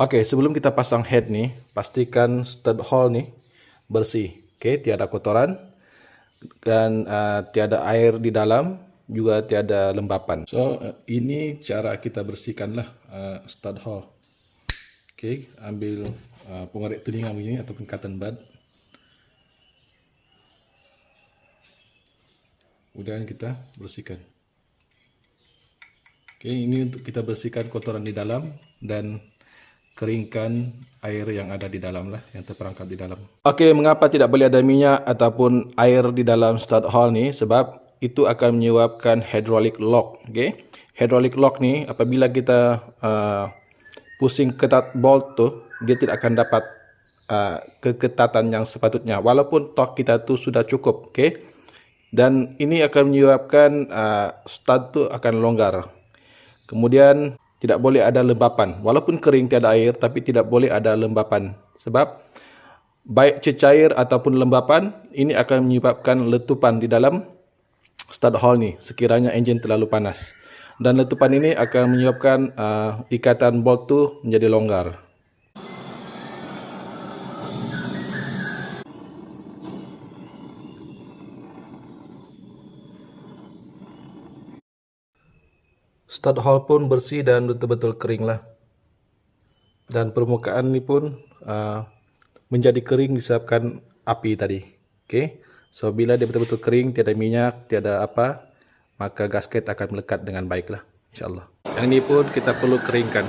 Oke, sebelum kita pasang head nih, pastikan stud hole nih bersih. Oke, tiada kotoran dan tiada air di dalam, juga tiada lembapan. So, ini cara kita bersihkanlah stud hole. Oke, ambil pengorek telinga begini ataupun cotton bud. Kemudian kita bersihkan. Oke, ini untuk kita bersihkan kotoran di dalam dan keringkan air yang ada di dalam lah, yang terperangkap di dalam. Oke, mengapa tidak boleh ada minyak ataupun air di dalam stud hole ni? Sebab itu akan menyebabkan hydraulic lock. Oke, hydraulic lock ni apabila kita pusing ketat bolt tu, dia tidak akan dapat keketatan yang sepatutnya. Walaupun torque kita tu sudah cukup. Oke, dan ini akan menyebabkan stud tu akan longgar. Kemudian tidak boleh ada lembapan. Walaupun kering tiada air, tapi tidak boleh ada lembapan. Sebab baik cecair ataupun lembapan, ini akan menyebabkan letupan di dalam stud hole ni sekiranya enjin terlalu panas. Dan letupan ini akan menyebabkan ikatan bolt tu menjadi longgar. Stud hole pun bersih dan betul-betul kering lah. Dan permukaan ni pun menjadi kering disebabkan api tadi. Okay. So, bila dia betul-betul kering, tiada minyak, tiada apa, maka gasket akan melekat dengan baiklah, insyaAllah. Yang ini pun kita perlu keringkan.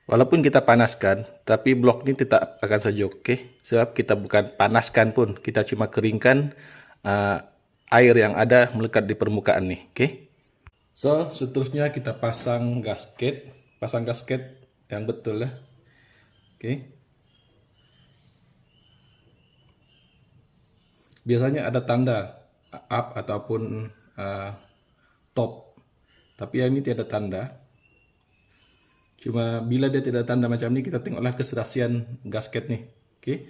Walaupun kita panaskan, tapi blok ni tetap akan sejuk. Okay. Sebab kita bukan panaskan pun, kita cuma keringkan air yang ada melekat di permukaan ni. Okay. So, seterusnya kita pasang gasket. Pasang gasket yang betul lah. Okay. Biasanya ada tanda up ataupun top. Tapi yang ini tiada tanda. Cuma bila dia tidak tanda macam ni, kita tengoklah keserasian gasket ni. Okay.